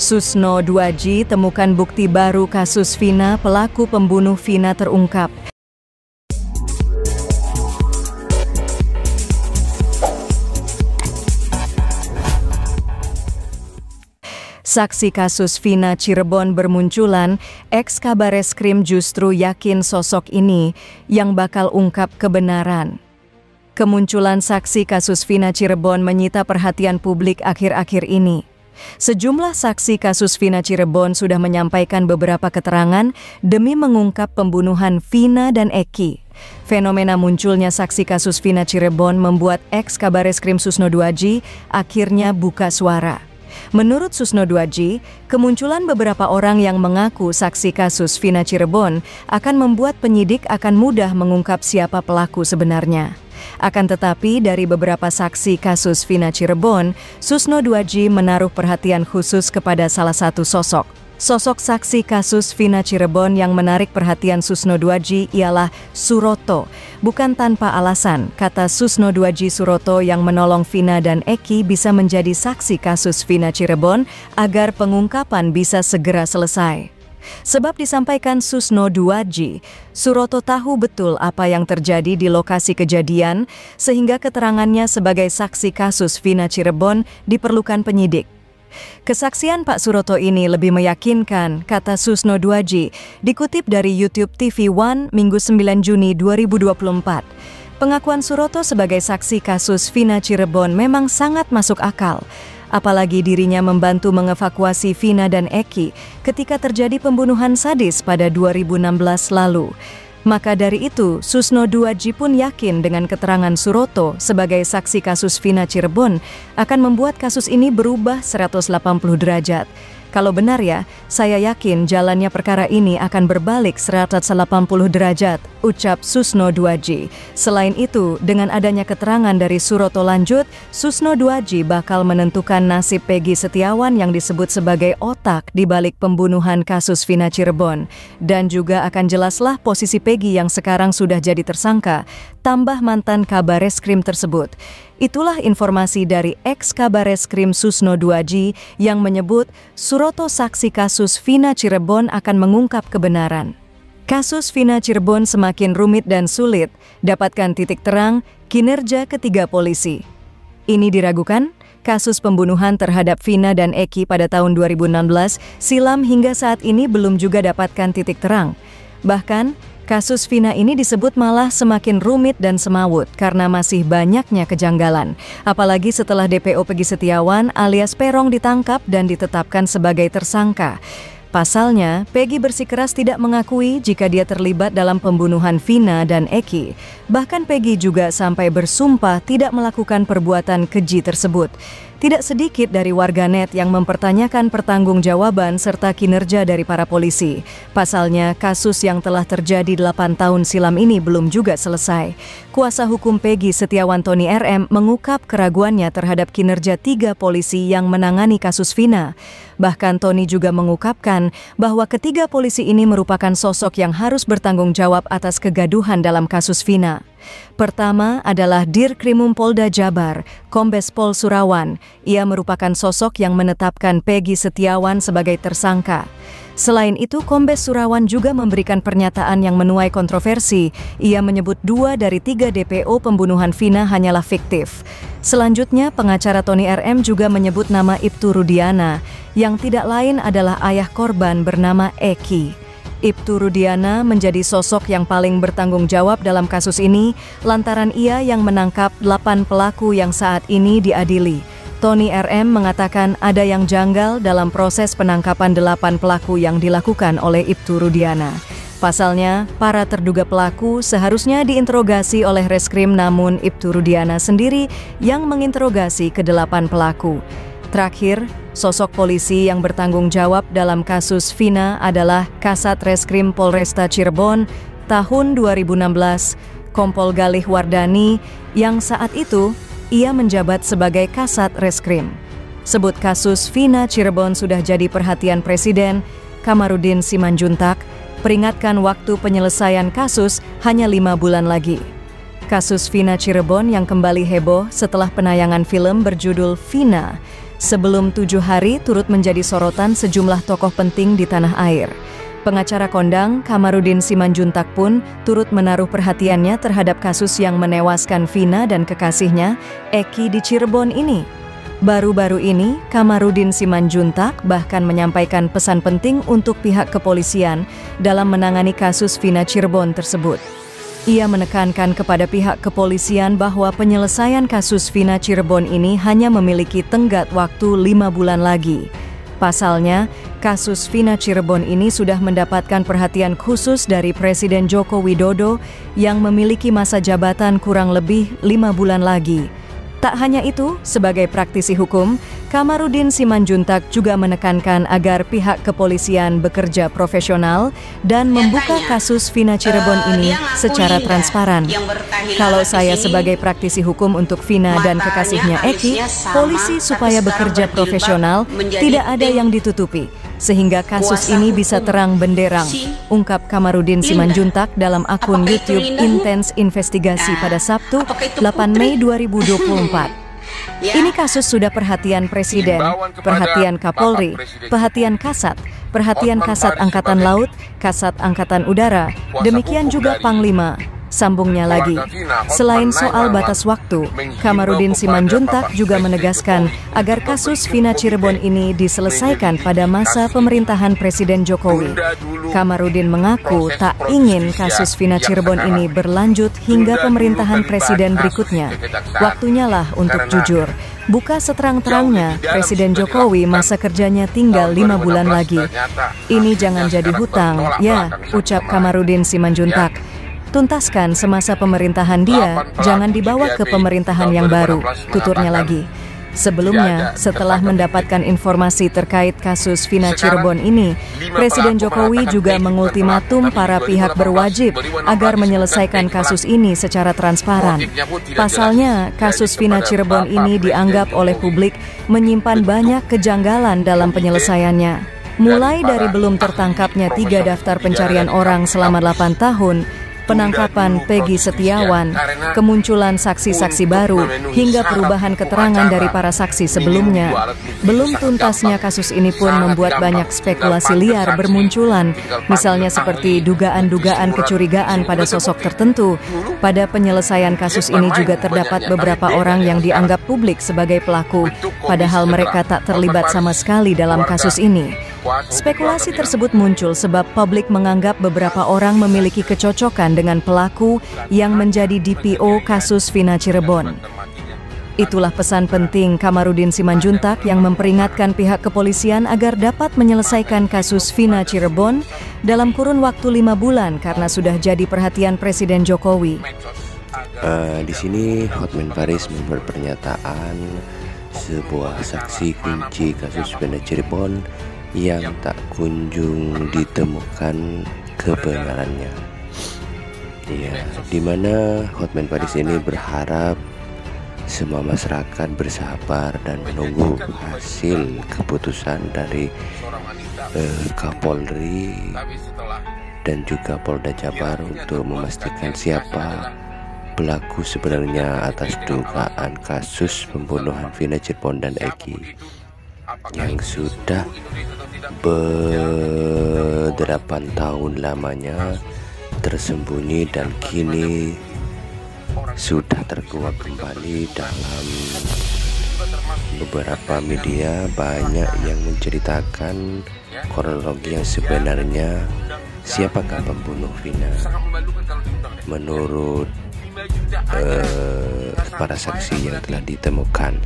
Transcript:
Susno Duaji temukan bukti baru kasus Vina, pelaku pembunuh Vina terungkap. Saksi kasus Vina Cirebon bermunculan, ex-Kabareskrim justru yakin sosok ini yang bakal ungkap kebenaran. Kemunculan saksi kasus Vina Cirebon menyita perhatian publik akhir-akhir ini. Sejumlah saksi kasus Vina Cirebon sudah menyampaikan beberapa keterangan demi mengungkap pembunuhan Vina dan Eki. Fenomena munculnya saksi kasus Vina Cirebon membuat ex-Kabareskrim Susno Duaji akhirnya buka suara. Menurut Susno Duaji, kemunculan beberapa orang yang mengaku saksi kasus Vina Cirebon akan membuat penyidik akan mudah mengungkap siapa pelaku sebenarnya. Akan tetapi dari beberapa saksi kasus Vina Cirebon, Susno Duaji menaruh perhatian khusus kepada salah satu sosok. Sosok saksi kasus Vina Cirebon yang menarik perhatian Susno Duaji ialah Suroto. Bukan tanpa alasan, kata Susno Duaji, Suroto yang menolong Vina dan Eki bisa menjadi saksi kasus Vina Cirebon agar pengungkapan bisa segera selesai. Sebab disampaikan Susno Duaji, Suroto tahu betul apa yang terjadi di lokasi kejadian sehingga keterangannya sebagai saksi kasus Vina Cirebon diperlukan penyidik. Kesaksian Pak Suroto ini lebih meyakinkan, kata Susno Duaji, dikutip dari YouTube TV One Minggu 9 Juni 2024. Pengakuan Suroto sebagai saksi kasus Vina Cirebon memang sangat masuk akal. Apalagi dirinya membantu mengevakuasi Vina dan Eki ketika terjadi pembunuhan sadis pada 2016 lalu. Maka dari itu, Susno Duaji pun yakin dengan keterangan Suroto sebagai saksi kasus Vina Cirebon akan membuat kasus ini berubah 180 derajat. Kalau benar ya, saya yakin jalannya perkara ini akan berbalik 180 derajat, ucap Susno Duaji. Selain itu, dengan adanya keterangan dari Suroto lanjut, Susno Duaji bakal menentukan nasib Peggy Setiawan yang disebut sebagai otak di balik pembunuhan kasus Vina Cirebon. Dan juga akan jelaslah posisi Peggy yang sekarang sudah jadi tersangka, tambah mantan Kabareskrim tersebut. Itulah informasi dari ex-Kabareskrim Susno Duaji yang menyebut Suroto saksi kasus Vina Cirebon akan mengungkap kebenaran. Kasus Vina Cirebon semakin rumit dan sulit, dapatkan titik terang kinerja ketiga polisi. Ini diragukan, kasus pembunuhan terhadap Vina dan Eki pada tahun 2016 silam hingga saat ini belum juga dapatkan titik terang. Bahkan, kasus Vina ini disebut malah semakin rumit dan semawut karena masih banyaknya kejanggalan. Apalagi setelah DPO Peggy Setiawan alias Peron ditangkap dan ditetapkan sebagai tersangka. Pasalnya, Peggy bersikeras tidak mengakui jika dia terlibat dalam pembunuhan Vina dan Eki. Bahkan Peggy juga sampai bersumpah tidak melakukan perbuatan keji tersebut. Tidak sedikit dari warganet yang mempertanyakan pertanggungjawaban serta kinerja dari para polisi. Pasalnya, kasus yang telah terjadi 8 tahun silam ini belum juga selesai. Kuasa hukum Peggy Setiawan Tony RM mengungkap keraguannya terhadap kinerja 3 polisi yang menangani kasus Vina. Bahkan Tony juga mengungkapkan bahwa ketiga polisi ini merupakan sosok yang harus bertanggung jawab atas kegaduhan dalam kasus Vina. Pertama adalah Dirkrimum Polda Jabar, Kombes Pol Surawan. Ia merupakan sosok yang menetapkan Peggy Setiawan sebagai tersangka. Selain itu, Kombes Surawan juga memberikan pernyataan yang menuai kontroversi. Ia menyebut 2 dari 3 DPO pembunuhan Vina hanyalah fiktif. Selanjutnya, pengacara Tony RM juga menyebut nama Ibtu Rudiana, yang tidak lain adalah ayah korban bernama Eki. Ibtu Rudiana menjadi sosok yang paling bertanggung jawab dalam kasus ini lantaran ia yang menangkap 8 pelaku yang saat ini diadili. Tony RM mengatakan ada yang janggal dalam proses penangkapan 8 pelaku yang dilakukan oleh Ibtu Rudiana. Pasalnya, para terduga pelaku seharusnya diinterogasi oleh Reskrim, namun Ibtu Rudiana sendiri yang menginterogasi ke-8 pelaku. Terakhir, sosok polisi yang bertanggung jawab dalam kasus Vina adalah Kasat Reskrim Polresta Cirebon tahun 2016, Kompol Galih Wardani, yang saat itu ia menjabat sebagai Kasat Reskrim. Sebut kasus Vina Cirebon sudah jadi perhatian Presiden, Kamarudin Simanjuntak, peringatkan waktu penyelesaian kasus hanya 5 bulan lagi. Kasus Vina Cirebon yang kembali heboh setelah penayangan film berjudul Vina. sebelum 7 hari turut menjadi sorotan sejumlah tokoh penting di tanah air. Pengacara kondang Kamarudin Simanjuntak pun turut menaruh perhatiannya terhadap kasus yang menewaskan Vina dan kekasihnya, Eki di Cirebon ini. Baru-baru ini, Kamarudin Simanjuntak bahkan menyampaikan pesan penting untuk pihak kepolisian dalam menangani kasus Vina Cirebon tersebut. Ia menekankan kepada pihak kepolisian bahwa penyelesaian kasus Vina Cirebon ini hanya memiliki tenggat waktu 5 bulan lagi. Pasalnya, kasus Vina Cirebon ini sudah mendapatkan perhatian khusus dari Presiden Joko Widodo yang memiliki masa jabatan kurang lebih 5 bulan lagi. Tak hanya itu, sebagai praktisi hukum, Kamarudin Simanjuntak juga menekankan agar pihak kepolisian bekerja profesional dan membuka kasus Vina Cirebon ini secara transparan. Kalau saya sebagai praktisi hukum untuk Vina dan kekasihnya Eki, polisi supaya bekerja profesional, tidak ada yang ditutupi, sehingga kasus ini bisa terang benderang, ungkap Kamarudin Simanjuntak dalam akun YouTube Intens Investigasi pada Sabtu, 8 Mei 2024. Ini kasus sudah perhatian Presiden, perhatian Kapolri, perhatian Kasat Angkatan Laut, Kasat Angkatan Udara, demikian juga Panglima. Sambungnya lagi, selain soal batas waktu, Kamarudin Simanjuntak juga menegaskan agar kasus Vina Cirebon ini diselesaikan pada masa pemerintahan Presiden Jokowi. Kamarudin mengaku tak ingin kasus Vina Cirebon ini berlanjut hingga pemerintahan Presiden berikutnya. Waktunya lah untuk jujur. Buka seterang-terangnya, Presiden Jokowi masa kerjanya tinggal 5 bulan lagi. Ini jangan jadi hutang, ya, ucap Kamarudin Simanjuntak. Tuntaskan semasa pemerintahan dia, jangan dibawa ke pemerintahan yang baru, tuturnya lagi. Sebelumnya, setelah mendapatkan informasi terkait kasus Vina Cirebon ini, Presiden Jokowi juga mengultimatum para pihak berwajib agar menyelesaikan kasus ini secara transparan. Pasalnya, kasus Vina Cirebon ini dianggap oleh publik menyimpan banyak kejanggalan dalam penyelesaiannya. Mulai dari belum tertangkapnya 3 daftar pencarian orang selama 8 tahun, penangkapan Peggy Setiawan, kemunculan saksi-saksi baru, hingga perubahan keterangan dari para saksi sebelumnya. Belum tuntasnya kasus ini pun membuat banyak spekulasi liar bermunculan, misalnya seperti dugaan-dugaan kecurigaan pada sosok tertentu. Pada penyelesaian kasus ini juga terdapat beberapa orang yang dianggap publik sebagai pelaku, padahal mereka tak terlibat sama sekali dalam kasus ini. Spekulasi tersebut muncul sebab publik menganggap beberapa orang memiliki kecocokan dengan pelaku yang menjadi DPO kasus Vina Cirebon. Itulah pesan penting Kamarudin Simanjuntak yang memperingatkan pihak kepolisian agar dapat menyelesaikan kasus Vina Cirebon dalam kurun waktu 5 bulan karena sudah jadi perhatian Presiden Jokowi. Di sini Hotman Paris membuat pernyataan sebuah saksi kunci kasus Vina Cirebon yang tak kunjung ditemukan kebenarannya. Ya, di mana Hotman Paris ini berharap semua masyarakat bersabar dan menunggu hasil keputusan dari Kapolri dan juga Polda Jabar untuk memastikan siapa pelaku sebenarnya atas dugaan kasus pembunuhan Vina Cirebon dan Eki yang sudah ber-8 tahun lamanya tersembunyi dan kini sudah terkuak kembali dalam beberapa media. Banyak yang menceritakan kronologi yang sebenarnya siapakah pembunuh Vina. Menurut para saksi yang telah ditemukan,